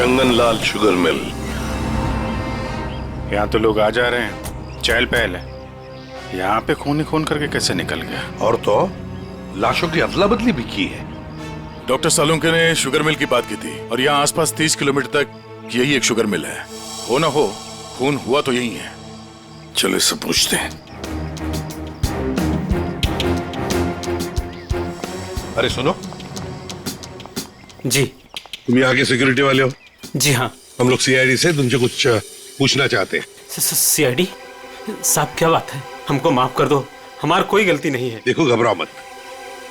रंगनलाल sugar mill. यहाँ तो लोग आ जा रहे हैं, चहल पहल है। यहाँ पे खून ही खून करके कैसे निकल गया? और तो लाशों की अदला बदली भी की है। डॉक्टर सालुंके ने शुगर मिल की बात की थी और यहाँ आसपास 30 किलोमीटर तक यही एक शुगर मिल है। हो ना हो, खून हुआ तो यही है। चलो इससे पूछते हैं। अरे सुनो जी। तुम यहाँ के सिक्योरिटी वाले हो? जी हाँ। हम लोग सीआईडी से तुमसे कुछ पूछना चाहते हैं। सीआईडी साहब, क्या बात है? हमको माफ कर दो, हमारी कोई गलती नहीं है। देखो घबराओ मत,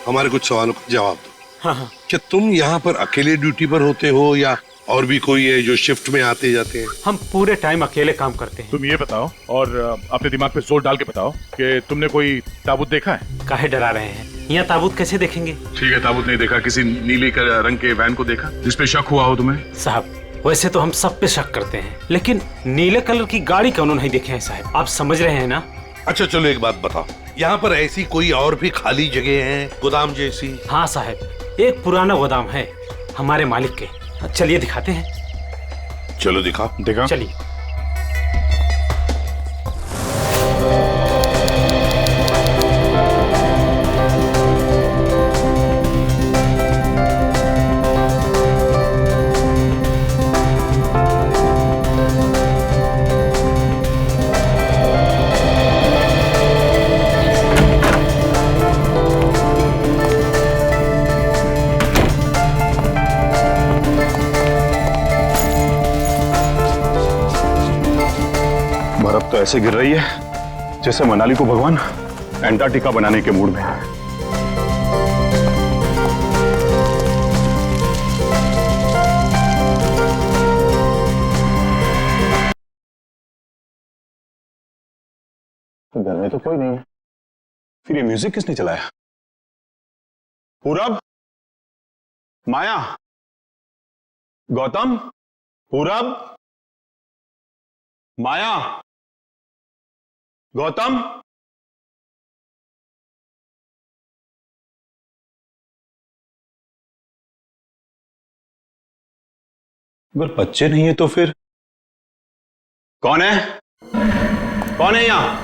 हमारे कुछ सवालों का जवाब दो। हाँ हाँ। क्या तुम यहाँ पर अकेले ड्यूटी पर होते हो या और भी कोई है जो शिफ्ट में आते जाते हैं? हम पूरे टाइम अकेले काम करते हैं। तुम ये बताओ और अपने दिमाग पे जोर डाल के बताओ कि तुमने कोई ताबूत देखा है? काहे डरा रहे हैं? यहाँ ताबूत कैसे देखेंगे? ठीक है, ताबूत नहीं देखा। किसी नीली रंग के वैन को देखा जिसपे शक हुआ हो तुम्हें? साहब, वैसे तो हम सब पे शक करते हैं, लेकिन नीले कलर की गाड़ी क्यों नहीं देखे हैं साहब? आप समझ रहे हैं ना? अच्छा चलो एक बात बताओ, यहाँ पर ऐसी कोई और भी खाली जगह है गोदाम जैसी? हाँ साहब, एक पुराना गोदाम है हमारे मालिक के। चलिए दिखाते हैं। चलो दिखाओ। देखा? चलिए। बर्फ तो ऐसे गिर रही है जैसे मनाली को भगवान एंटार्क्टिका बनाने के मूड में है। घर में तो कोई नहीं है, फिर ये म्यूजिक किसने चलाया? पूरब, माया, गौतम, पूरब, माया, गौतम। अगर बच्चे नहीं है तो फिर कौन है? कौन है यहां?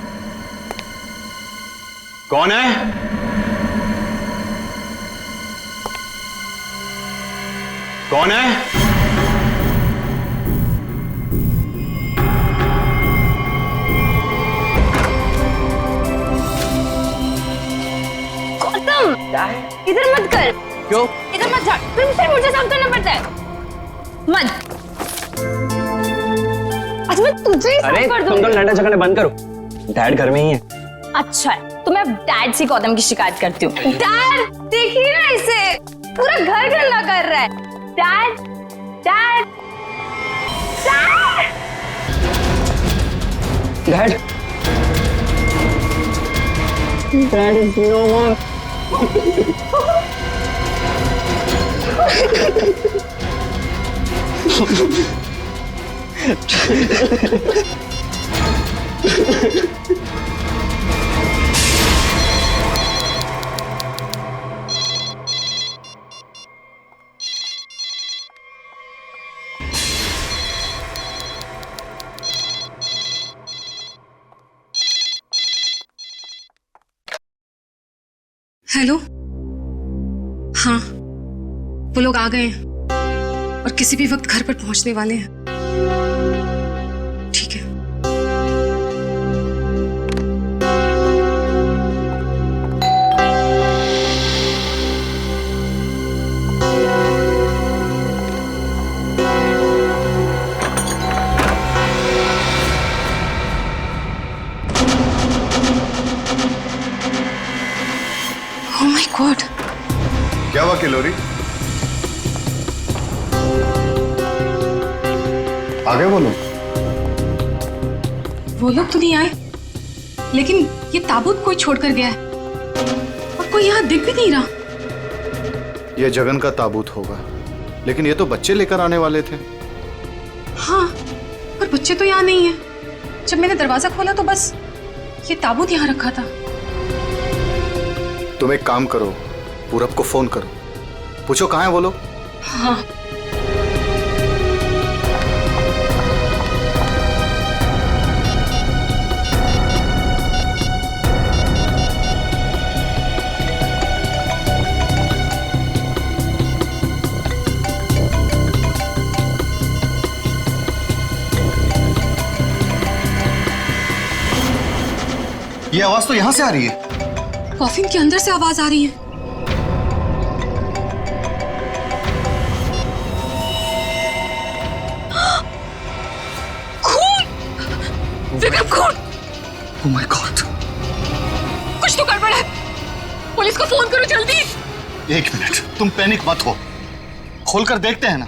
कौन है? कौन है? इधर मत कर। क्यों? इधर मत जा, फिर मुझे साफ करना पड़ता है। मत। अच्छा मैं तुझे ही साफ कर दूंगी। तुम तो लड़ने झगड़ने बंद करो, डैड घर में ही है। अच्छा है, तो मैं डैड से गौतम की शिकायत करती हूँ। डैड देखिए ना इसे, पूरा घर गंदा कर रहा है। Dad, dad, dad, dad is no more. Hello, हाँ वो लोग आ गए हैं और किसी भी वक्त घर पर पहुंचने वाले हैं। ठीक है। ओह माय गॉड, क्या हुआ किलोरी? आ गए वो लोग? वो लोग तो नहीं आए, लेकिन ये ताबूत कोई छोड़कर गया है और कोई यहाँ दिख भी नहीं रहा। ये जगन का ताबूत होगा, लेकिन ये तो बच्चे लेकर आने वाले थे। हाँ, पर बच्चे तो यहाँ नहीं है। जब मैंने दरवाजा खोला तो बस ये ताबूत यहाँ रखा था। तुम एक काम करो, पूरब को फोन करो, पूछो कहाँ है वो लोग। हाँ। ये आवाज तो यहाँ से आ रही है। कॉफिन के अंदर से आवाज आ रही है। खून! विक्रम, खून! Oh my God! कुछ तो गड़बड़ है। पुलिस को फोन करो जल्दी। 1 मिनट, तुम पैनिक मत हो, खोलकर देखते हैं ना।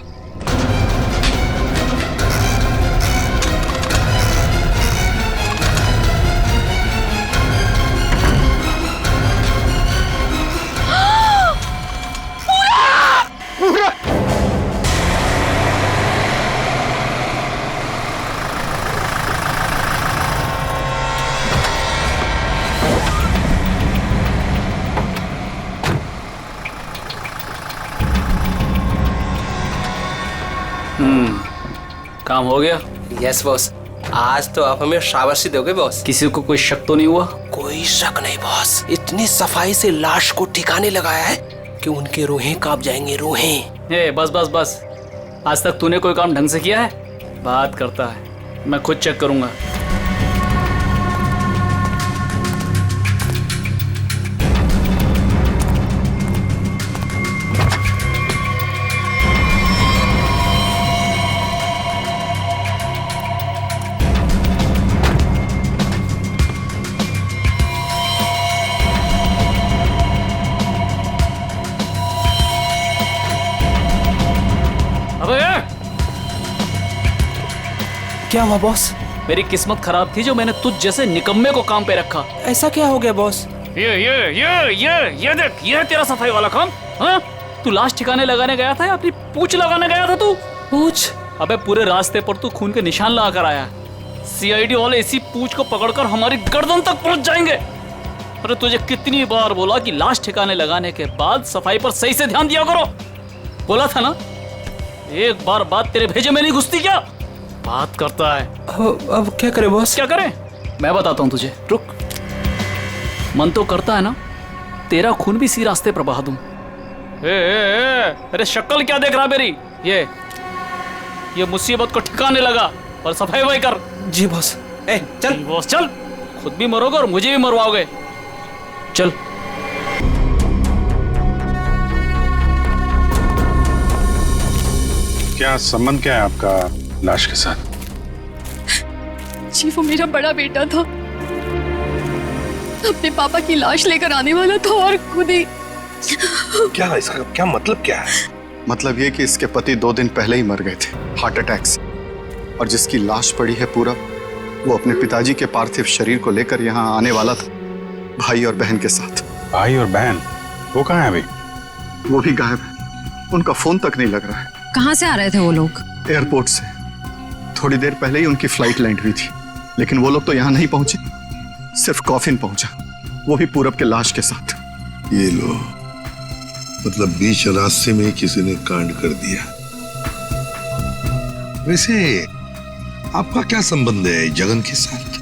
काम हो गया? यस बॉस, आज तो आप हमें शाबाशी दोगे बॉस। किसी को कोई शक तो नहीं हुआ? कोई शक नहीं बॉस, इतनी सफाई से लाश को ठिकाने लगाया है कि उनके रूहें कांप जाएंगे, रूहें। ए, बस बस बस, आज तक तूने कोई काम ढंग से किया है? बात करता है, मैं खुद चेक करूंगा। क्या हुआ बॉस? मेरी किस्मत खराब थी जो मैंने तुझ जैसे निकम्मे को काम पे रखा। ऐसा क्या हो गया बॉस? ये देख, ये है तेरा सफाई वाला काम। हाँ, तू लाश ठिकाने लगाने गया था या अपनी पूंछ लगाने गया था? तू पूछ? अबे पूरे रास्ते पर तू खून के निशान लगा कर आया। सीआईडी वाले इसी पूंछ को पकड़कर हमारी गर्दन तक पहुंच जाएंगे। अरे तुझे कितनी बार बोला कि लाश ठिकाने लगाने के बाद सफाई पर सही से ध्यान दिया करो। बोला था ना? एक बार बात तेरे भेजे में नहीं घुसती क्या? बात करता है। अब क्या करे बॉस? क्या करें? मैं बताता हूँ तुझे, रुक। मन तो करता है ना तेरा खून भी इसी रास्ते पर बहा दूं। अरे शक्ल क्या देख रहा मेरी? ये मुसीबत को ठिकाने लगा और सफाई वही कर। जी बॉस। चल बॉस, चल। खुद भी मरोगे और मुझे भी मरवाओगे। चल। क्या संबंध क्या है आपका लाश के साथ? जी वो मेरा बड़ा बेटा था, अपने पापा की लाश लेकर आने वाला था और खुद ही। क्या इसका क्या मतलब क्या है? मतलब ये कि इसके पति 2 दिन पहले ही मर गए थे हार्ट अटैक से, और जिसकी लाश पड़ी है पूरा, वो अपने पिताजी के पार्थिव शरीर को लेकर यहाँ आने वाला था, भाई और बहन के साथ। भाई और बहन वो कहाँ है अभी? वो भी गायब है, उनका फोन तक नहीं लग रहा है। कहाँ से आ रहे थे वो लोग? एयरपोर्ट से। थोड़ी देर पहले ही उनकी फ्लाइट लैंड हुई थी, लेकिन वो लोग तो यहाँ नहीं पहुंचे, सिर्फ कॉफिन पहुंचा, वो भी पूरब के लाश के साथ। ये लो, मतलब बीच रास्ते में किसी ने कांड कर दिया। वैसे आपका क्या संबंध है जगन के साथ?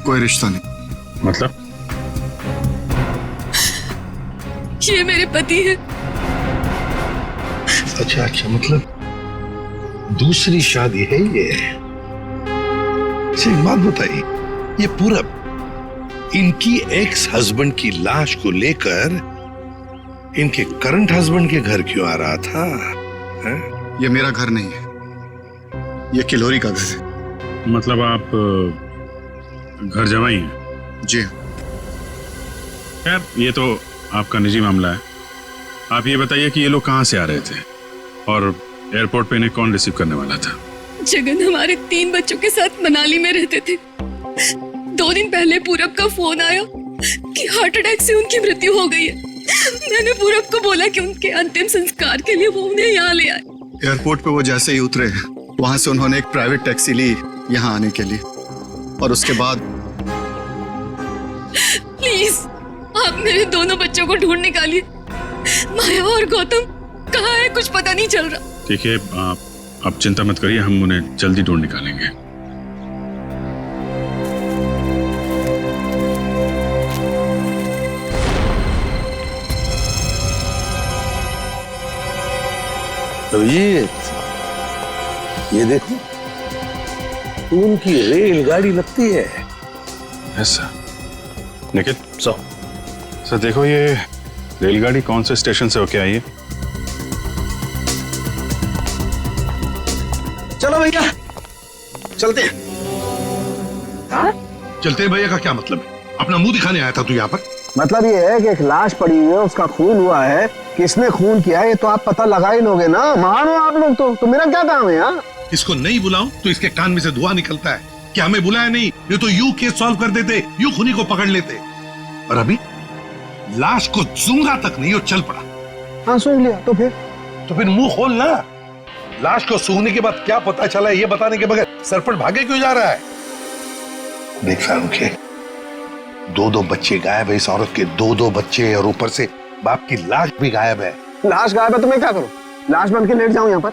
कोई रिश्ता नहीं। मतलब? ये मेरे पति है। अच्छा अच्छा, मतलब दूसरी शादी है ये? एक बात बताइए, ये पूरब इनकी एक्स हस्बैंड की लाश को लेकर इनके करंट हस्बैंड के घर क्यों आ रहा था? है? ये मेरा घर नहीं है, ये किलोरी का घर है। मतलब आप घर जमाई हैं? जी। खैर ये तो आपका निजी मामला है। आप ये बताइए कि ये लोग कहाँ से आ रहे थे और एयरपोर्ट पे इन्हें कौन रिसीव करने वाला था? जगन हमारे 3 बच्चों के साथ मनाली में रहते थे। 2 दिन पहले पूरब का फोन आया कि हार्ट अटैक से उनकी मृत्यु हो गई है। मैंने पूरब को बोला कि उनके अंतिम संस्कार के लिए वो उन्हें यहाँ ले आए। एयरपोर्ट पे वो जैसे ही उतरे, वहां से उन्होंने एक प्राइवेट टैक्सी ली यहाँ आने के लिए, और उसके बाद। प्लीज आप मेरे दोनों बच्चों को ढूंढ निकालिए। माया और गौतम कहाँ है, कुछ पता नहीं चल रहा। ठीक है, आप चिंता मत करिए, हम उन्हें जल्दी ढूंढ निकालेंगे। तो ये देखो, उनकी रेलगाड़ी लगती है। ऐसा? निखिल सर देखो ये रेलगाड़ी कौन से स्टेशन से होके आई है? चलो भैया चलते हैं। चलते भैया का क्या मतलब है? अपना मुंह दिखाने आया था तू यहाँ पर? मतलब ये है कि एक लाश पड़ी हुई है, उसका खून हुआ है, किसने खून किया है ये तो आप पता लगा ही लोगे ना। महान हो आप लोग तो मेरा क्या काम है यार? इसको नहीं बुलाऊं तो इसके कान में से धुआं निकलता है कि हमें बुलाया नहीं, ये तो यूं केस सॉल्व कर देते, यूं खूनी को पकड़ लेते। और अभी लाश को सूंघा तक नहीं और चल पड़ा। हाँ सूंघ लिया तो फिर मुंह खोल ना। लाश को सूंघने के बाद क्या पता चला ये बताने के बगैर सरपट भागे क्यों जा रहा है? देख शाहरुख के 2-2 बच्चे गायब है, इस औरत के 2-2 बच्चे और ऊपर से बाप की लाश भी गायब है। लाश गायब है तो मैं क्या करूं? लाश बन के लेट जाऊं यहाँ पर?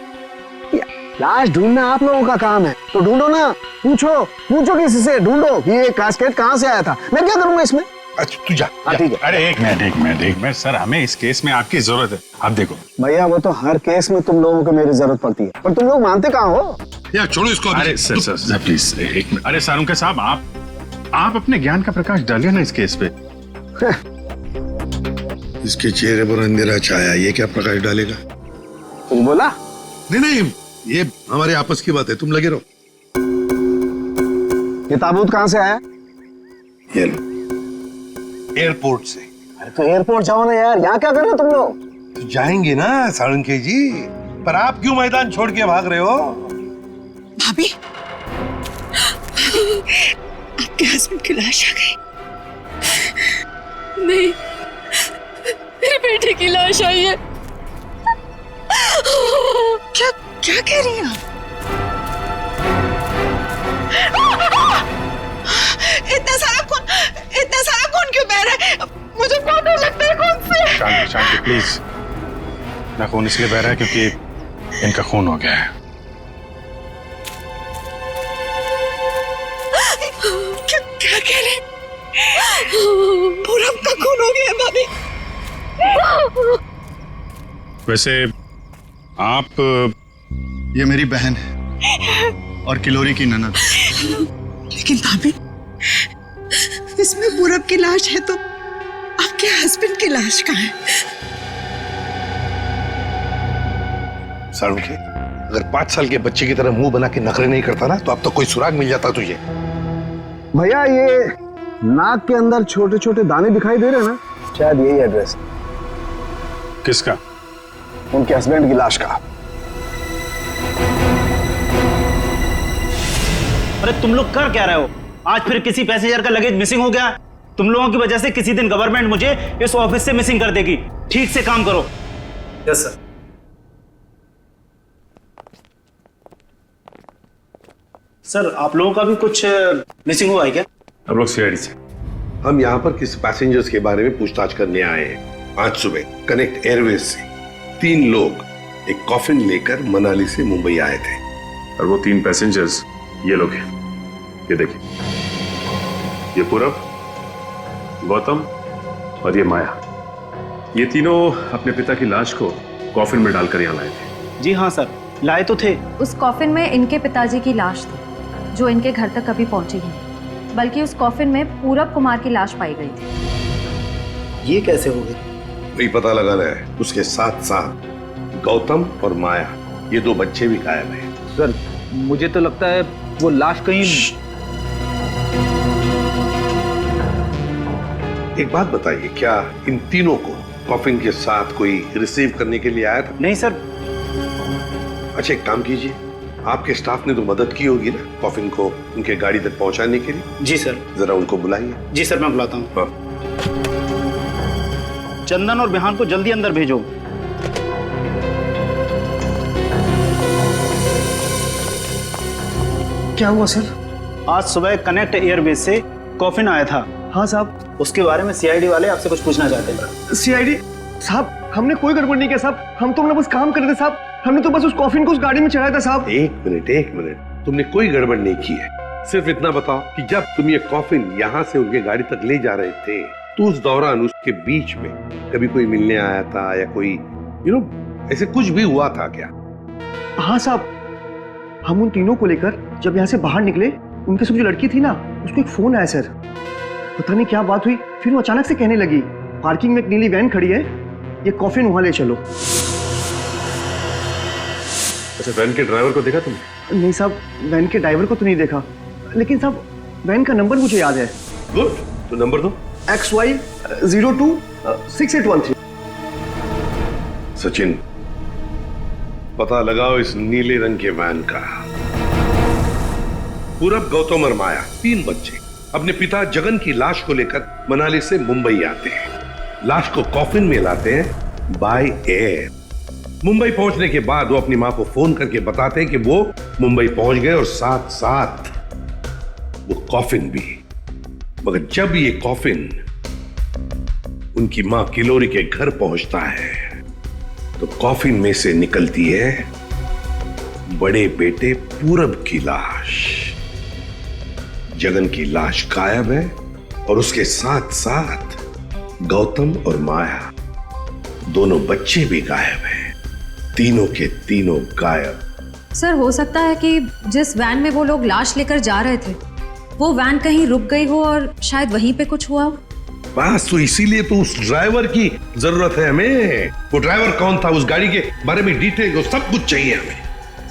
लाश ढूंढना आप लोगों का काम है तो ढूंढो ना। पूछो किसी से, ढूंढो कि ये कास्केट कहाँ से आया था। मैं क्या करूंगा इसमें? अच्छा तू जा। ठीक है। अरे एक मिनट सर, हमें इस केस में आपकी जरूरत है। आप देखो भैया वो तो हर केस में तुम लोगों को मेरी जरूरत पड़ती है, पर तुम लोग मानते कहाँ हो? यार छोड़ो इसको। अरे सर प्लीज एक मिनट। अरे सारुंके साहब आप अपने ज्ञान का प्रकाश डालिए ना इस केस पे। इसके चेहरे पर अंधेरा छाया, ये क्या प्रकाश डालेगा? कुछ बोला? नहीं ये हमारे आपस की बात है, तुम लगे रहो। ये ताबूत कहाँ से आया? ये लो, एयरपोर्ट से। अरे तो एयरपोर्ट जाओ ना यार, यहाँ क्या कर रहे हो तुम लोग? तो जाएंगे ना साळुंके जी, पर आप क्यों मैदान छोड़ के भाग रहे हो? भाभी आपके हस्बैंड की लाश आ गई। नहीं, मेरे बेटे की लाश आई है। क्या कह रही हैं आप? इतना सारा खून क्यों बह रहा है? मुझे बहुत डर लगता है खून से। शांति प्लीज। ना खून इसलिए बह रहा है क्योंकि इनका खून हो गया है। क्या कह रहे हैं? पूरब का खून हो गया भाभी। वैसे आप ये मेरी बहन है और किलोरी की ननद। लेकिन भाभी इसमें पूरब की लाश है तो आपके हस्बैंड की लाश कहाँ है? साळुंके, अगर 5 साल के बच्चे की तरह मुंह बना के नखरे नहीं करता ना तो अब तो कोई सुराग मिल जाता तुझे। भैया ये नाक के अंदर छोटे छोटे दाने दिखाई दे रहे हैं ना, शायद यही एड्रेस। किसका? उनके हस्बैंड की लाश का। अरे तुम लोग कर क्या रहे हो? आज फिर किसी पैसेंजर का लगेज मिसिंग हो गया। तुम लोगों की वजह से किसी दिन गवर्नमेंट मुझे इस ऑफिस से मिसिंग कर देगी। ठीक से काम करो। Yes sir. सर आप लोगों का भी कुछ मिसिंग हुआ है क्या? हम लोग सीआईडी से। हम यहाँ पर किसी पैसेंजर्स के बारे में पूछताछ करने आए हैं। आज सुबह कनेक्ट एयरवेज से 3 लोग एक कॉफिन लेकर मनाली से मुंबई आए थे। और वो 3 पैसेंजर्स ये लोग हैं। ये देखिए, ये पूरब, गौतम और ये माया। ये तीनों अपने पिता की लाश को कॉफिन में डालकर यहाँ लाए थे। जी हाँ सर, लाए तो थे। उस कॉफिन में इनके पिताजी की लाश थी जो इनके घर तक कभी पहुंची ही नहीं, बल्कि उस कॉफिन में पूरब कुमार की लाश पाई गई थी। ये कैसे हो गई? वही पता लगाना है। उसके साथ साथ गौतम और माया, ये 2 बच्चे भी गायब हैं। सर मुझे तो लगता है वो लाश कहीं। एक बात बताइए, क्या इन तीनों को कॉफिन के साथ कोई रिसीव करने के लिए आया था? नहीं सर। अच्छा एक काम कीजिए, आपके स्टाफ ने तो मदद की होगी ना कॉफिन को उनके गाड़ी तक पहुंचाने के लिए। जी सर। जरा उनको बुलाइए। जी सर मैं बुलाता हूँ। हाँ। चंदन और बिहान को जल्दी अंदर भेजो। क्या हुआ सर? आज सुबह कनेक्ट एयरवेज से कॉफिन आया था। हाँ साहब। उसके बारे में सीआईडी वाले आपसे कुछ पूछना चाहते हैं। सीआईडी साहब, हमने कोई गड़बड़ नहीं किया साहब। हम तो बस काम कर रहे थे साहब। हमने तो बस उस कॉफिन को उस गाड़ी में चढ़ाया था साहब। एक मिनट, तुमने कोई गड़बड़ नहीं की है। सिर्फ इतना बताओ कि जब तुम ये कॉफिन यहाँ से उनके गाड़ी तक ले जा रहे थे तो उस दौरान उसके बीच में कभी कोई मिलने आया था या कोई ऐसे कुछ भी हुआ था क्या? हाँ साहब, हम उन तीनों को लेकर जब यहाँ से बाहर निकले, उनके साथ जो लड़की थी ना, उसको एक फोन आया सर। पता नहीं क्या बात हुई, फिर वो अचानक से कहने लगी पार्किंग में एक नीली वैन खड़ी है, ये कॉफिन वहां ले चलो। अच्छा, वैन के ड्राइवर को देखा तुमने? नहीं साहब, वैन के ड्राइवर को तो नहीं देखा, लेकिन साहब वैन का नंबर मुझे याद है। गुड, तो नंबर दो। XY026813। सचिन, पता लगाओ इस नीले रंग के वैन का। पूरब, गौतम और माया, 3 बच्चे अपने पिता जगन की लाश को लेकर मनाली से मुंबई आते हैं। लाश को कॉफिन में लाते हैं बाय एयर। मुंबई पहुंचने के बाद वो अपनी मां को फोन करके बताते हैं कि वो मुंबई पहुंच गए और साथ साथ वो कॉफिन भी। मगर जब ये कॉफिन उनकी मां किलोरी के घर पहुंचता है तो कॉफिन में से निकलती है बड़े बेटे पूरब की लाश। जगन की लाश गायब है और उसके साथ साथ गौतम और माया, दोनों बच्चे भी गायब हैं। तीनों के तीनों गायब। सर, हो सकता है कि जिस वैन में वो लोग लाश लेकर जा रहे थे वो वैन कहीं रुक गई हो और शायद वहीं पे कुछ हुआ हो। बस तो इसीलिए तो उस ड्राइवर की जरूरत है हमें। वो ड्राइवर कौन था, उस गाड़ी के बारे में डिटेल, वो सब कुछ चाहिए हमें।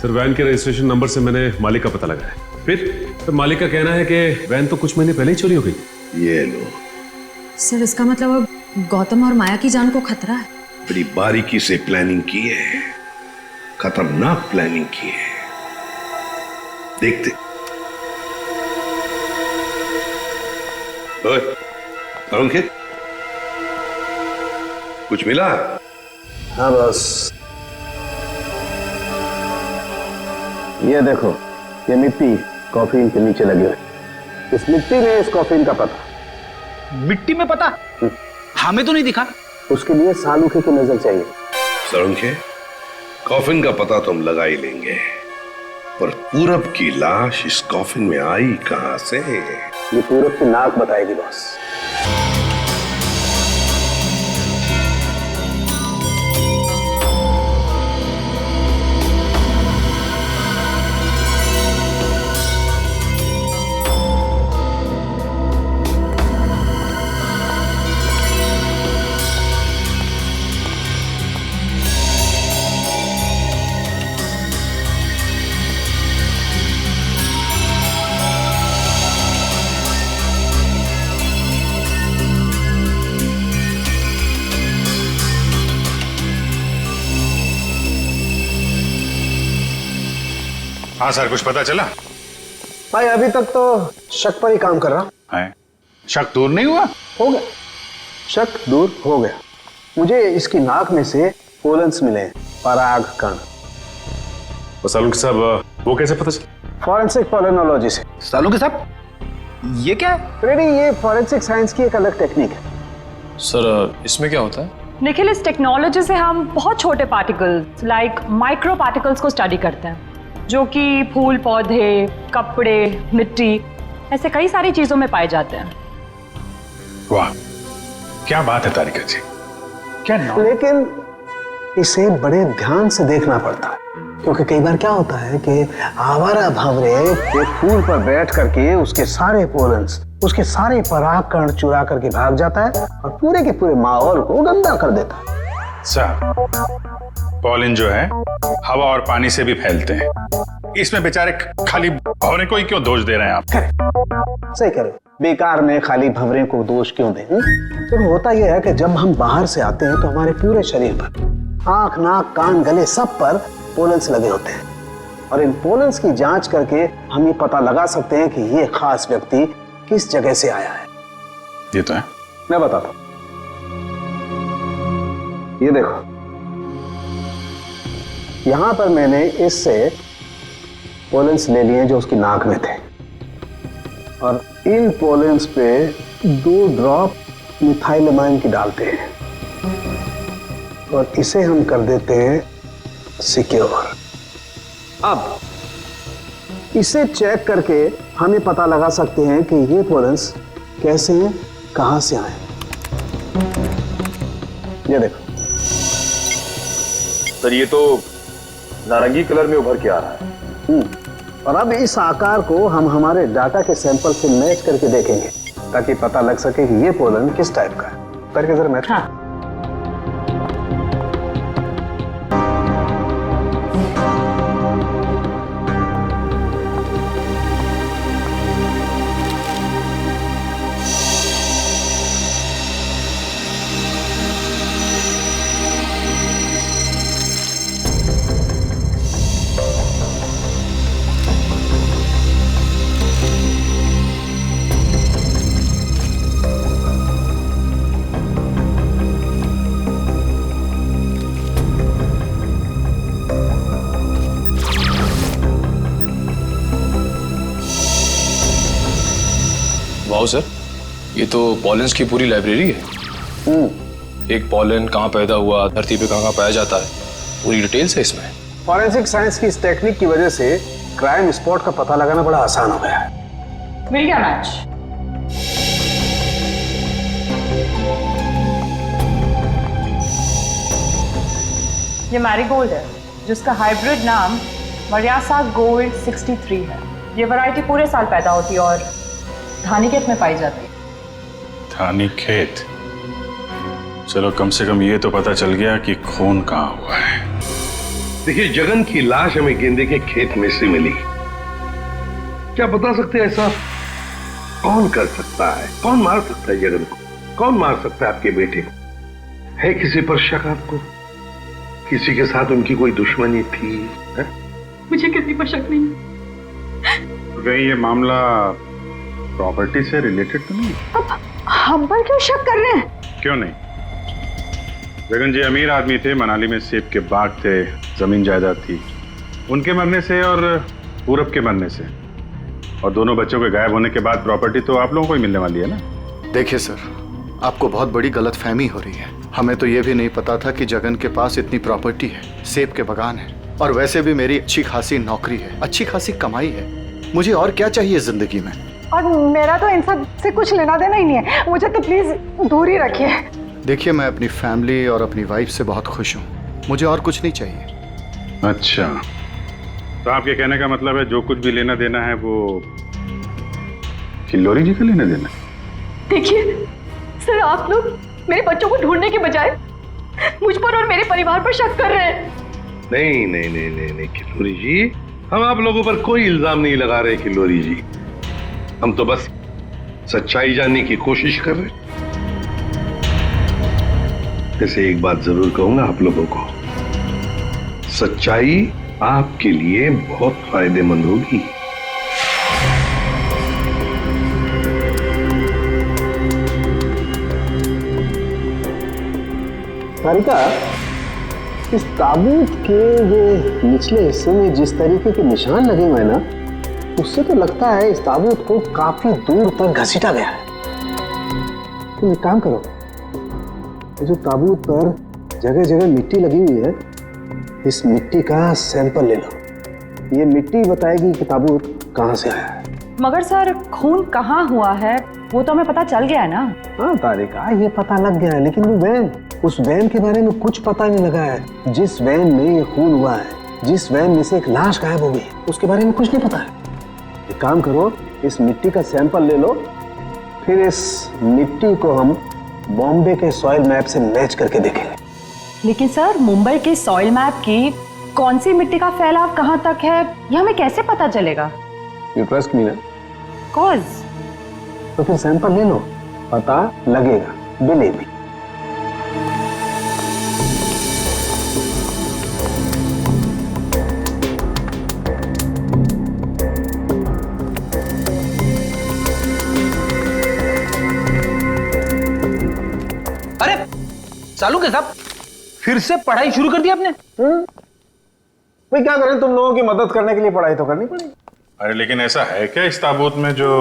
सर, वैन के रजिस्ट्रेशन नंबर से मैंने मालिक का पता लगाया। फिर मालिक का कहना है कि वैन तो कुछ महीने पहले ही चोरी हो गई। ये लो सर, इसका मतलब अब गौतम और माया की जान को खतरा है। बड़ी बारीकी से प्लानिंग की है, खतरनाक प्लानिंग की है। देखते। ओए, अंकित, कुछ मिला? हाँ बस, ये देखो, ये मिट्टी कॉफिन के नीचे लगी हुई। इस मिट्टी में इस कॉफिन का पता। मिट्टी में पता? हमें तो नहीं दिखा। उसके लिए सालूखे की नजर चाहिए। सरुंखे, कॉफिन का पता तो हम लगा ही लेंगे, पर पूरब की लाश इस कॉफिन में आई कहां से? ये पूरब की नाक बताएगी बॉस। हाँ सर, कुछ पता चला? भाई अभी तक तो शक पर ही काम कर रहा है। शक दूर नहीं हुआ? हो गया, शक दूर हो गया। मुझे इसकी नाक में से पोलन्स मिले, पराग कण। सालुंके साहब, वो कैसे पता चला? फॉरेंसिक पोलिनोलॉजी से। सालुंके साहब, ये क्या है? रेडी, ये फॉरेंसिक साइंस की एक अलग टेक्निक है। सर, इसमें क्या होता है? निखिल, इस टेक्नोलॉजी से हम बहुत छोटे पार्टिकल्स लाइक माइक्रो पार्टिकल्स को स्टडी करते हैं, जो कि फूल, पौधे, कपड़े, मिट्टी, ऐसे कई सारी चीजों में पाए जाते हैं। वाह, क्या बात है तारिका जी, क्या नाम? लेकिन इसे बड़े ध्यान से देखना पड़ता है, क्योंकि कई बार क्या होता है कि आवारा भंवरे एक फूल पर बैठ करके उसके सारे पोलन्स, उसके सारे परागकण चुरा करके भाग जाता है और पूरे के पूरे माहौल को गंदा कर देता है। सर, पॉलिन जो है हवा और पानी से भी फैलते हैं। इसमें बेचारे खाली भंवरे को ही क्यों दोष दे रहे हैं आप? सही कह रहे हो, बेकार में खाली भंवरे को दोष क्यों दें? तो होता यह है कि जब हम बाहर से आते हैं तो हमारे पूरे शरीर पर, आंख, नाक, कान, गले, सब पर पोलन्स लगे होते हैं, और इन पोलन्स की जांच करके हम ये पता लगा सकते हैं कि ये खास व्यक्ति किस जगह से आया है। ये तो है। मैं बताता हूं, ये देखो, यहां पर मैंने इससे पोलन्स ले लिए जो उसकी नाक में थे, और इन पोलन्स पे 2 ड्रॉप मिथाइलमाइन की डालते हैं और इसे हम कर देते हैं सिक्योर। अब इसे चेक करके हम ये पता लगा सकते हैं कि ये पोलन्स कैसे हैं, कहां से आए। ये देखो सर, ये तो नारंगी कलर में उभर के आ रहा है। और अब इस आकार को हम हमारे डाटा के सैंपल से मैच करके देखेंगे ताकि पता लग सके कि ये पोलन किस टाइप का है। करके जरा मैच। हाँ। वाओ सर, ये तो पॉलेंस की पूरी लाइब्रेरी है। एक पॉलन कहाँ पैदा हुआ, धरती पे कहाँ पाया जाता है, पूरी डिटेल्स है इसमें। फॉरेंसिक साइंस की इस टेक्निक की वजह से क्राइम स्पॉट का पता लगाना बड़ा आसान हो गया है। मिल गया मैच। ये मैरीगोल्ड है जिसका हाइब्रिड नाम मरियासा गोल्ड 63 है। ये वैरायटी पूरे साल पैदा होती है और धानी खेत में पाई जाती है। धानी खेत? चलो कम से कम ये तो पता चल गया कि खून कहाँ हुआ है। देखिए, जगन की लाश हमें गेंदे के खेत में से मिली। क्या बता सकते हैं ऐसा कौन कर सकता है? कौन मार सकता है जगन को? कौन मार सकता है आपके बेटे को? है किसी पर शक आपको? किसी के साथ उनकी कोई दुश्मनी थी? है? मुझे किसी पर शक नहीं। कहीं ये मामला प्रॉपर्टी से रिलेटेड तो नहीं? अब हम पर क्यों शक कर रहे हैं? क्यों नहीं? जगन जी अमीर आदमी थे, मनाली में सेब के बाग थे, जमीन जायदाद थी। उनके मरने से और पूरब के मरने से और दोनों बच्चों के गायब होने के बाद प्रॉपर्टी तो आप लोगों को ही मिलने वाली है ना। देखिए सर, आपको बहुत बड़ी गलतफहमी हो रही है। हमें तो ये भी नहीं पता था कि जगन के पास इतनी प्रॉपर्टी है, सेब के बागान है, और वैसे भी मेरी अच्छी खासी नौकरी है, अच्छी खासी कमाई है। मुझे और क्या चाहिए जिंदगी में? और मेरा तो इन सब से कुछ लेना देना ही नहीं है। मुझे तो प्लीज दूर ही रखिए। देखिए, मैं अपनी फैमिली और अपनी वाइफ से बहुत खुश हूँ। मुझे और कुछ नहीं चाहिए। अच्छा, तो आपके कहने का मतलब है जो कुछ भी लेना देना है वो किल्लोरी जी का लेना देना? देखिए सर, आप लोग मेरे बच्चों को ढूंढने के बजाय मुझ पर और मेरे परिवार पर शक कर रहे हैं। नहीं नहीं नहीं नहीं नहीं किल्लोरी जी, हम आप लोगों पर कोई इल्जाम नहीं लगा रहे किल्लोरी जी। हम तो बस सच्चाई जानने की कोशिश कर रहे। जैसे एक बात जरूर कहूंगा आप लोगों को, सच्चाई आपके लिए बहुत फायदेमंद होगी। सारिका, इस ताबूत के जो निचले हिस्से में जिस तरीके के निशान लगे हुए हैं ना, उससे तो लगता है इस ताबूत को काफी दूर तक घसीटा गया है। तुम एक काम करो, ये जो ताबूत पर जगह जगह मिट्टी लगी हुई है, इस मिट्टी का सैंपल ले लो। ये मिट्टी बताएगी कि ताबूत कहाँ से आया है। मगर सर, खून कहाँ हुआ है वो तो हमें पता चल गया है ना। हाँ तारिका, ये पता लग गया है, लेकिन वो वैन, उस वैन के बारे में कुछ पता नहीं लगा है। जिस वैन में ये खून हुआ है, जिस वैन में से एक लाश गायब हो गई, उसके बारे में कुछ नहीं पता है। एक काम करो, इस मिट्टी का सैंपल ले लो, फिर इस मिट्टी को हम बॉम्बे के सॉइल मैप से मैच करके देखेंगे। लेकिन सर, मुंबई के सॉइल मैप की कौन सी मिट्टी का फैलाव कहाँ तक है, ये हमें कैसे पता चलेगा? यू ट्रस्ट मी ना? कॉज तो फिर सैंपल ले लो, पता लगेगा। Believe me. अरे चालू के साहब, फिर से पढ़ाई शुरू कर दी आपने? भाई क्या करें, तुम लोगों की मदद करने के लिए पढ़ाई तो करनी पड़ेगी। अरे लेकिन ऐसा है क्या इस ताबूत में जो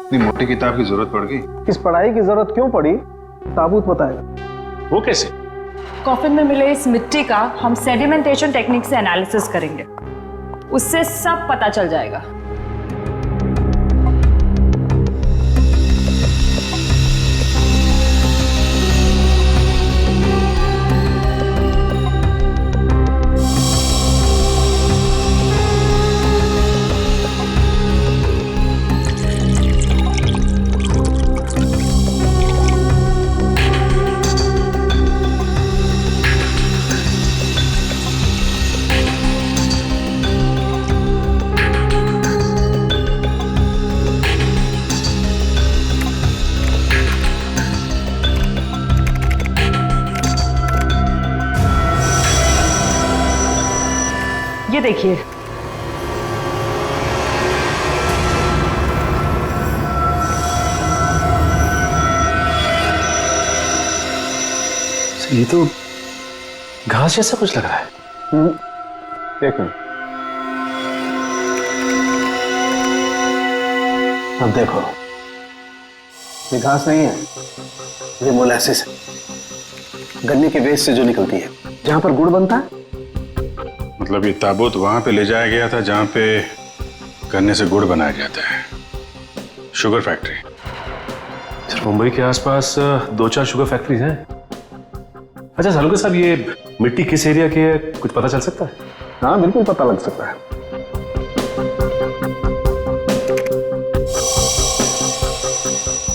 इतनी मोटी किताब की जरूरत पड़ गई? इस पढ़ाई की जरूरत क्यों पड़ी, ताबूत बताएगा। वो कैसे? कॉफिन में मिले इस मिट्टी का हम सेडिमेंटेशन टेक्निक से एनालिसिस करेंगे, उससे सब पता चल जाएगा। देखिए। ये तो घास जैसा कुछ लग रहा है। एक मिनट, अब देखो, ये घास नहीं है, ये मोलासिस है, गन्ने के वेस्ट से जो निकलती है, जहां पर गुड़ बनता है। मतलब ये ताबूत वहां पे ले जाया गया था जहां पे गन्ने से गुड़ बनाया जाता है, शुगर फैक्ट्री। सर, मुंबई के आसपास 2-4 शुगर फैक्ट्रीज हैं। अच्छा सालुका साहब, ये मिट्टी किस एरिया की है, कुछ पता चल सकता है? हाँ बिल्कुल पता लग सकता है।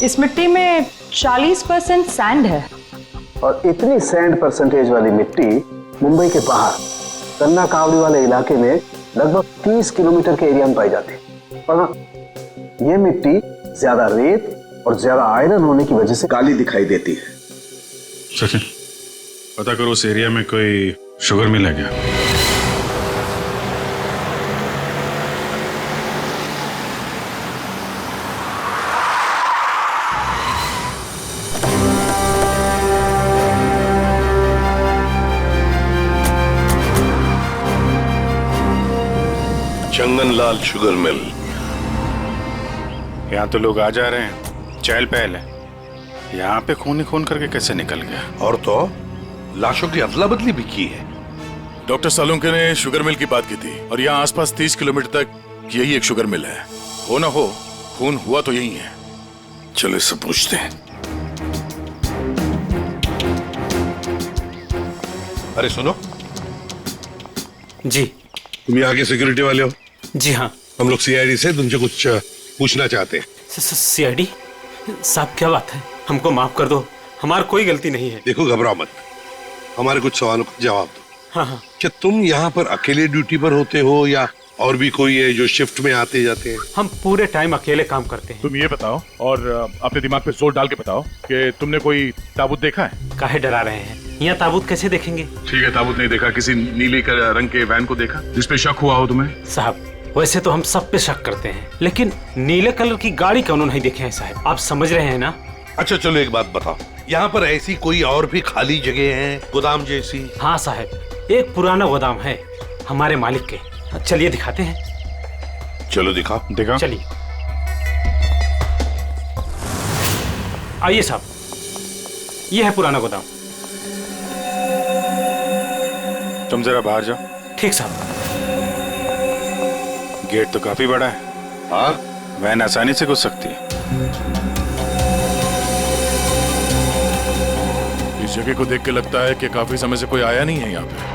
इस मिट्टी में 40% सैंड है। और इतनी सैंड परसेंटेज वाली मिट्टी मुंबई के बाहर गन्ना कावड़ी वाले इलाके में लगभग 30 किलोमीटर के एरिया में पाई जाती है। और हाँ, ये मिट्टी ज्यादा रेत और ज्यादा आयरन होने की वजह से काली दिखाई देती है। सचिन, पता करो उस एरिया में कोई शुगर मिल है क्या? चंगनलाल शुगर मिल। यहाँ तो लोग आ जा रहे हैं, चहल पहल है। यहाँ पे खून ही खून करके कैसे निकल गया? और तो लाशों की अदला बदली भी की है। डॉक्टर सालुंके ने शुगर मिल की बात की थी और यहाँ आसपास 30 किलोमीटर तक यही एक शुगर मिल है। हो ना हो, खून हुआ तो यही है। चलो इससे पूछते हैं। अरे सुनो जी। तुम यहाँ के सिक्योरिटी वाले हो? जी हाँ। हम लोग सीआईडी से तुमसे कुछ पूछना चाहते हैं। सीआईडी साहब, क्या बात है? हमको माफ कर दो, हमारी कोई गलती नहीं है। देखो घबराओ मत, हमारे कुछ सवालों का जवाब दो। हाँ हाँ। क्या तुम यहाँ पर अकेले ड्यूटी पर होते हो या और भी कोई है जो शिफ्ट में आते जाते हैं? हम पूरे टाइम अकेले काम करते हैं। तुम ये बताओ और अपने दिमाग पे जोर डाल के बताओ कि तुमने कोई ताबूत देखा है? काहे डरा रहे हैं? यहाँ ताबूत कैसे देखेंगे? ठीक है, ताबूत नहीं देखा, किसी नीली रंग के वैन को देखा जिसपे शक हुआ हो तुम्हें? साहब, वैसे तो हम सब पे शक करते हैं, लेकिन नीले कलर की गाड़ी क्यों नहीं देखे हैं साहब? आप समझ रहे हैं ना? अच्छा चलो एक बात बताओ, यहाँ पर ऐसी कोई और भी खाली जगह है, गोदाम जैसी? हाँ साहब, एक पुराना गोदाम है हमारे मालिक के। चलिए दिखाते हैं। चलो दिखाओ। दिखाओ। चलिए आइए साहब, ये है पुराना गोदाम। तुम जरा बाहर जाओ। ठीक साहब। गेट तो काफी बड़ा है। हाँ, वैन आसानी से घुस सकती है। इस जगह को देख के लगता है कि काफी समय से कोई आया नहीं है यहाँ पे।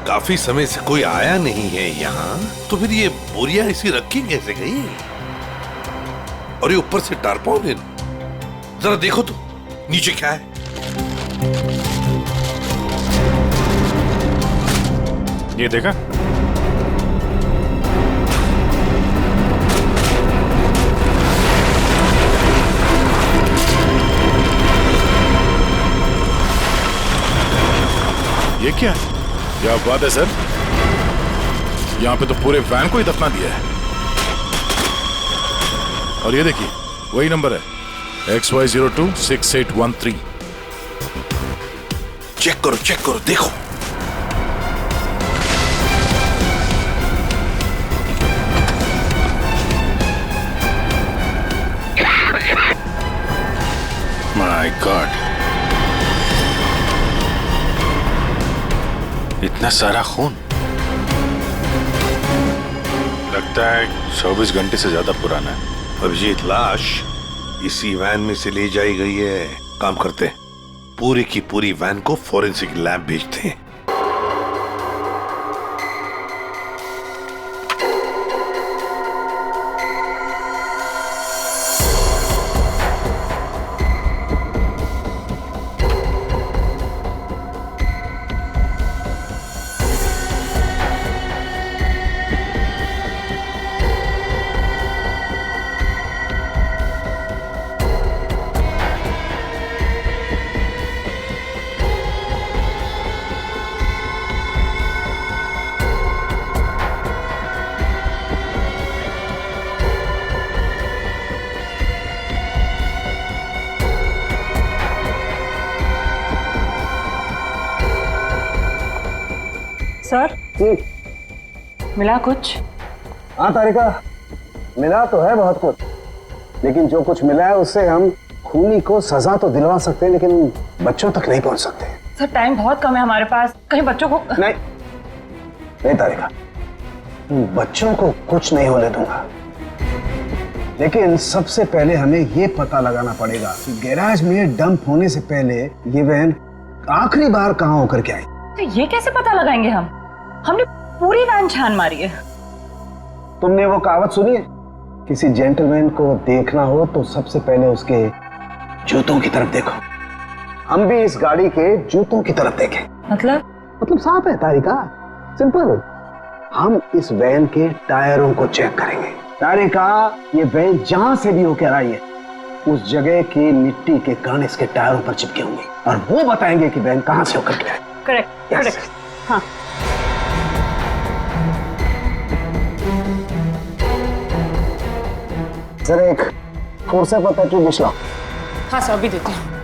काफी समय से कोई आया नहीं है यहाँ, तो फिर ये बोरियां ऐसी रखी कैसे गई? और ये ऊपर से टारपॉलिन, जरा देखो तो नीचे क्या है। ये देखा? ये क्या है? क्या बात है सर, यहाँ पे तो पूरे वैन को ही दफना दिया है। और ये देखिए, वही नंबर है XY026813। चेक करो देखो। माय गॉड, इतना सारा खून। लगता है 24 घंटे से ज्यादा पुराना है। अभिजीत, लाश इसी वैन में से ले जाई गई है। काम करते हैं, पूरी की पूरी वैन को फॉरेंसिक लैब भेजते हैं। सर मिला कुछ? हाँ तारिका, मिला तो है बहुत कुछ, लेकिन जो कुछ मिला है उससे हम खूनी को सजा तो दिलवा सकते हैं, लेकिन बच्चों तक नहीं पहुंच सकते। सर टाइम बहुत कम है हमारे पास, कहीं बच्चों को नहीं तारिका, बच्चों को कुछ नहीं होने दूंगा, लेकिन सबसे पहले हमें ये पता लगाना पड़ेगा कि गैराज में डंप होने से पहले ये वैन आखिरी बार कहाँ होकर के आई। तो ये कैसे पता लगाएंगे हम? हमने पूरी वैन छान मारी है। तुमने वो कहावत सुनी है, किसी जेंटलमैन को देखना हो तो सबसे पहले उसके जूतों की तरफ देखो। हम भी इस गाड़ी के जूतों की तरफ देखें। मतलब साफ है तारिका, सिंपल। हम इस वैन के टायरों को चेक करेंगे। तारिका, ये वैन जहां से भी होकर आई है उस जगह की मिट्टी के कण इसके टायरों पर चिपके होंगे और वो बताएंगे कि वैन कहां से होकर के आई। Correct correct. हाँ जरा एक फोर्सा पता क्यों मिश्रा। हाँ सर अभी देती हूँ।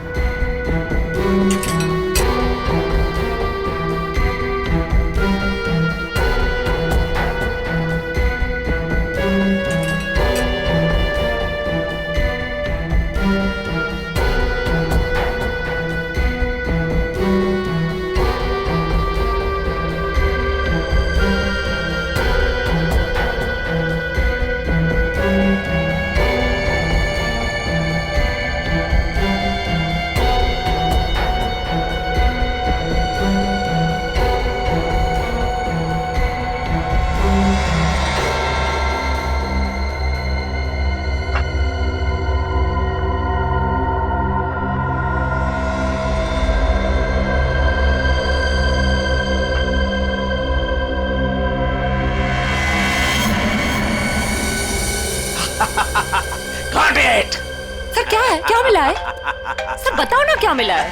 सर क्या है, क्या मिला है? सर बताओ ना क्या मिला है।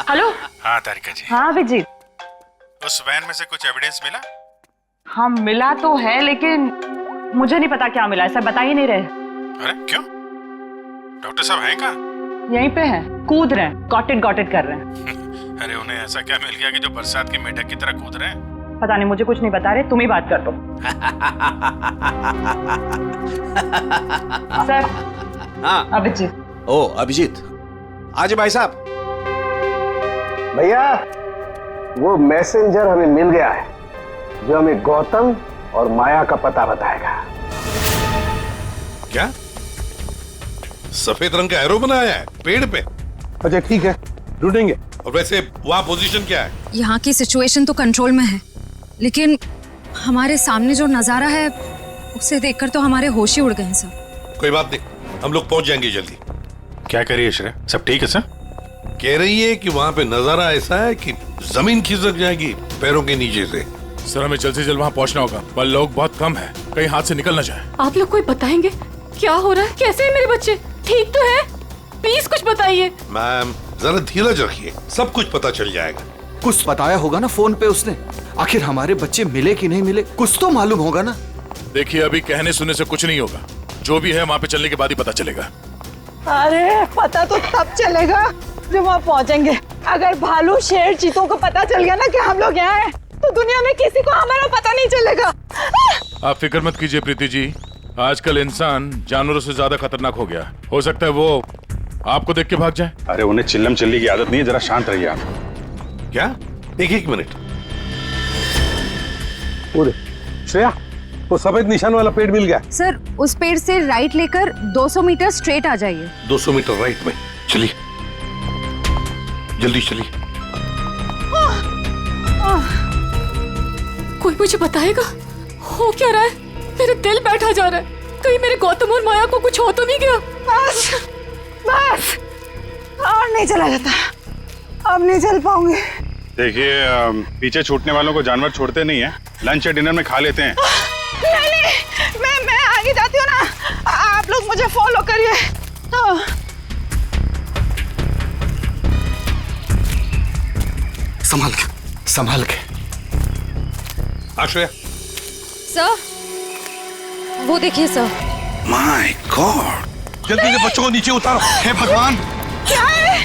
हेलो। हाँ तारिका जी। हाँ अभिजीत। उस वैन में से कुछ एविडेंस मिला? हाँ मिला तो है, लेकिन मुझे नहीं पता क्या मिला है। सर बता ही नहीं रहे। अरे क्यों? डॉक्टर साहब हैं कहाँ? यहीं पे हैं, कूद रहे हैं, गॉट इट कर रहे हैं। अरे उन्हें ऐसा क्या मिल गया कि जो बरसात की मेढक की तरह कूद रहे हैं? पता नहीं, मुझे कुछ नहीं बता रहे, तुम ही बात कर दो। सर। हाँ अभिजीत। ओ अभिजीत, आज भाई साहब। भैया वो मैसेंजर हमें मिल गया है जो हमें गौतम और माया का पता बताएगा। क्या सफेद रंग का एरो बनाया है पेड़ पे? अच्छा ठीक है, ढूंढेंगे। और वैसे वहां पोजीशन क्या है? यहाँ की सिचुएशन तो कंट्रोल में है, लेकिन हमारे सामने जो नजारा है उसे देखकर तो हमारे होश ही उड़ गए हैं सर। कोई बात नहीं, हम लोग पहुंच जाएंगे जल्दी। क्या कर रही है श्रेया? सब ठीक है सर? कह रही है कि वहां पे नजारा ऐसा है कि जमीन खिसक जाएगी पैरों के नीचे से। सर हमें जल्द से जल्द वहां पहुंचना होगा, पर लोग बहुत कम है, कहीं हाथ से निकल ना जाए। आप लोग कोई बताएंगे क्या हो रहा है? कैसे है मेरे बच्चे? ठीक तो है? प्लीज कुछ बताइए। मैम जरा धीरज रखिए, सब कुछ पता चल जाएगा। कुछ बताया होगा ना फोन पे उसने। आखिर हमारे बच्चे मिले कि नहीं मिले, कुछ तो मालूम होगा ना। देखिए अभी कहने सुनने से कुछ नहीं होगा, जो भी है वहाँ पे चलने के बाद ही पता चलेगा। अरे पता तो तब चलेगा जब वहाँ पहुँचेंगे। अगर भालू शेर चीतों को पता चल गया ना कि हम लोग यहाँ हैं, तो दुनिया में किसी को हमारा पता नहीं चलेगा। आप फिक्र मत कीजिए प्रीति जी, आजकल इंसान जानवरों से ज्यादा खतरनाक हो गया। हो सकता है वो आपको देख के भाग जाए। अरे उन्हें चिल्लम चिल्ली की आदत नहीं है, जरा शांत रहिए आप। क्या? एक मिनट। श्रेया, वो सफेद निशान वाला पेड़ मिल गया। सर उस पेड़ से राइट लेकर 200 मीटर स्ट्रेट आ जाइए। 200 मीटर राइट में। चलिए जल्दी चलिए। कोई मुझे बताएगा हो क्या रहा है? मेरे दिल बैठा जा रहा है, कहीं मेरे गौतम और माया को कुछ हो तो नहीं गया? बस और नहीं चला जाता, अब नहीं चल पाऊंगी। देखिए पीछे छूटने वालों को जानवर छोड़ते नहीं है, लंच या डिनर में खा लेते हैं। नहीं, मैं आगे जाती हूँ ना, आप लोग मुझे फॉलो करिए। संभाल के। आश्रया। सर वो देखिए सर। माय गॉड, जल्दी से बच्चों को नीचे उतारो। हे भगवान, क्या है?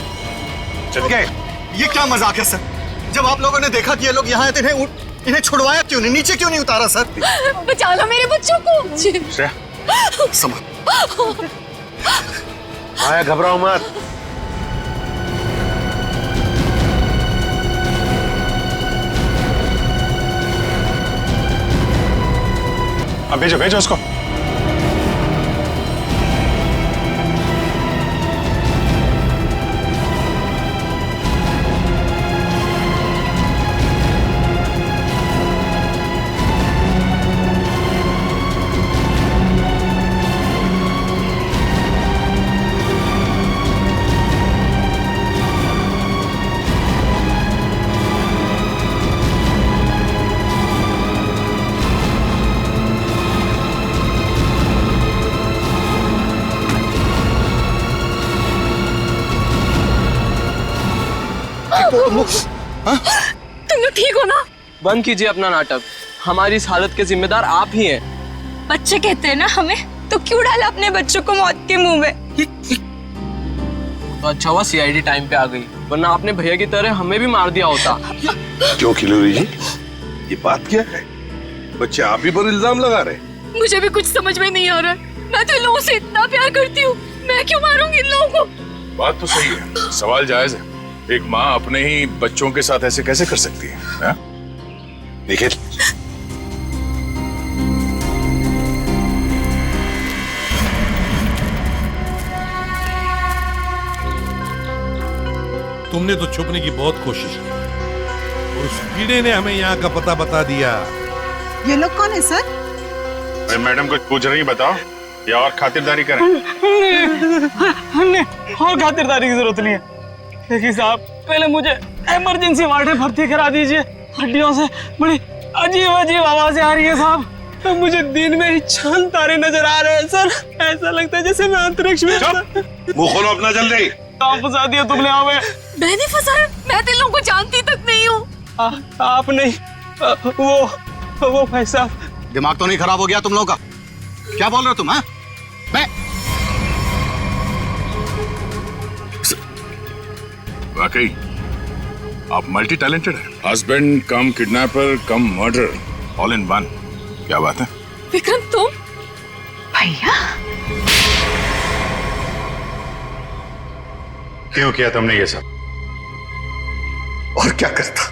चल गए, ये क्या मजाक है सर? जब आप लोगों ने देखा कि ये लोग यहाँ आए थे, इन्हें छुड़वाया क्यों नहीं, नीचे क्यों नहीं उतारा सर? बचा लो मेरे बच्चों को। श्रेया समझ। आया, घबराओ मत। अब भेजो भेजो उसको। तुम लोग ठीक हो ना? बंद कीजिए अपना नाटक। हमारी इस हालत के जिम्मेदार आप ही हैं। बच्चे कहते हैं ना हमें, तो क्यों डाला अपने बच्चों को मौत के मुंह में? तो अच्छा हुआ सीआईडी टाइम पे आ गई, वरना आपने भैया की तरह हमें भी मार दिया होता। क्यों खिलोरी जी, ये बात क्या है? बच्चे आप ही पर इल्जाम लगा रहे? मुझे भी कुछ समझ में नहीं आ रहा है। मैं तो इन लोगों से इतना प्यार करती हूँ, मैं क्यों मारूंगी इन लोगों को? बात तो सही है, सवाल जायज है। एक माँ अपने ही बच्चों के साथ ऐसे कैसे कर सकती है? देखिए, तुमने तो छुपने की बहुत कोशिश की और उस कीड़े ने हमें यहाँ का पता बता दिया। ये लोग कौन है सर? अरे मैडम कुछ पूछ रही, बताओ या और खातिरदारी करें? हमने और खातिरदारी की जरूरत नहीं है। देखिए साहब, पहले मुझे इमरजेंसी वार्ड में भर्ती करा दीजिए। हड्डियों से बड़ी अजीब अजीब आवाजें आ रही है साहब। तो मुझे दिन में ही चांद तारे नजर आ रहे हैं सर। ऐसा लगता है जैसे मैं अंतरिक्ष में। मुंह खोलो अपना जल्दी। फंसा दिया तुमने हमें। मैंने फंसाया? मैं तो इन लोगों को जानती तक नहीं हूँ। आप नहीं, वो भाई साहब। दिमाग तो नहीं खराब हो गया तुम लोगों का? क्या बोल रहे हो तुम? हाँ, मैं वाकई आप मल्टी टैलेंटेड है। Husband come kidnapper come murder, all in one. क्या बात है विक्रम? तुम भैया? क्यों किया तुमने ये सब? और क्या करता?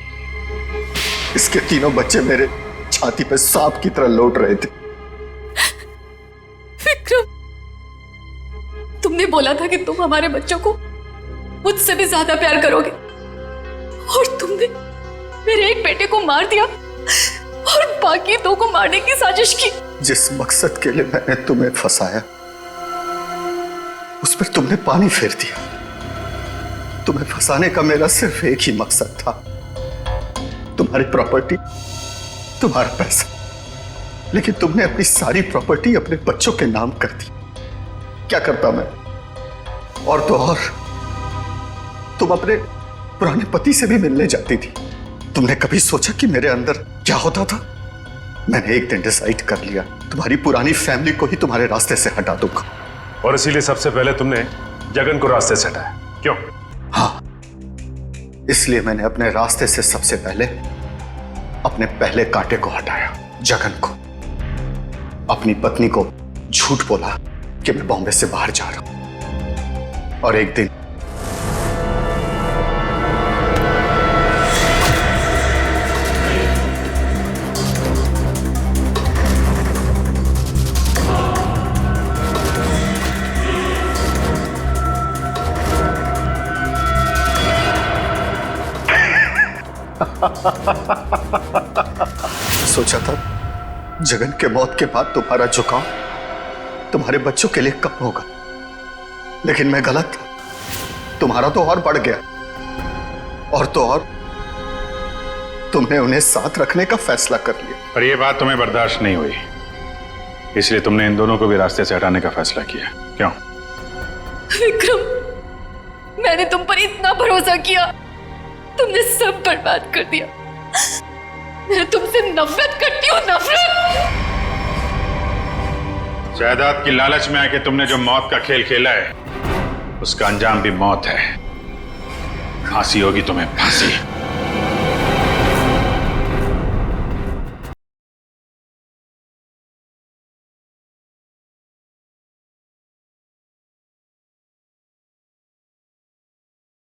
इसके तीनों बच्चे मेरे छाती पे सांप की तरह लौट रहे थे। विक्रम, तुमने बोला था कि तुम हमारे बच्चों को मुझसे भी ज्यादा प्यार करोगे, और तुमने मेरे एक बेटे को मार दिया और बाकी दो को मारने की साजिश की। जिस मकसद के लिए मैंने तुम्हें फंसाया, उस पर तुमने पानी फेर दिया। तुम्हें फंसाने का मेरा सिर्फ एक ही मकसद था, तुम्हारी प्रॉपर्टी, तुम्हारा पैसा। लेकिन तुमने अपनी सारी प्रॉपर्टी अपने बच्चों के नाम कर दी। क्या करता मैं? और तो और तुम अपने पुराने पति से भी मिलने जाती थी। तुमने कभी सोचा कि मेरे अंदर क्या होता था? मैंने एक दिन डिसाइड कर लिया, तुम्हारी पुरानी फैमिली को ही तुम्हारे रास्ते से हटा दूंगा। और इसीलिए सबसे पहले तुमने जगन को रास्ते से हटाया, क्यों? हाँ, इसलिए मैंने अपने रास्ते से सबसे पहले अपने पहले कांटे को हटाया, जगन को। अपनी पत्नी को झूठ बोला कि मैं बॉम्बे से बाहर जा रहा हूं, और एक दिन सोचा था जगन के मौत के बाद तुम्हारा झुकाव तुम्हारे बच्चों के लिए कम होगा, लेकिन मैं गलत था। तुम्हारा तो और बढ़ गया, और तो और तुमने उन्हें साथ रखने का फैसला कर लिया। पर यह बात तुम्हें बर्दाश्त नहीं हुई, इसलिए तुमने इन दोनों को भी रास्ते से हटाने का फैसला किया, क्यों? विक्रम, मैंने तुम पर इतना भरोसा किया, तुमने सब बर्बाद कर दिया। मैं तुमसे नफरत करती हूँ, नफरत। जायदाद की लालच में आके तुमने जो मौत का खेल खेला है, उसका अंजाम भी मौत है। फांसी होगी तुम्हें, फांसी।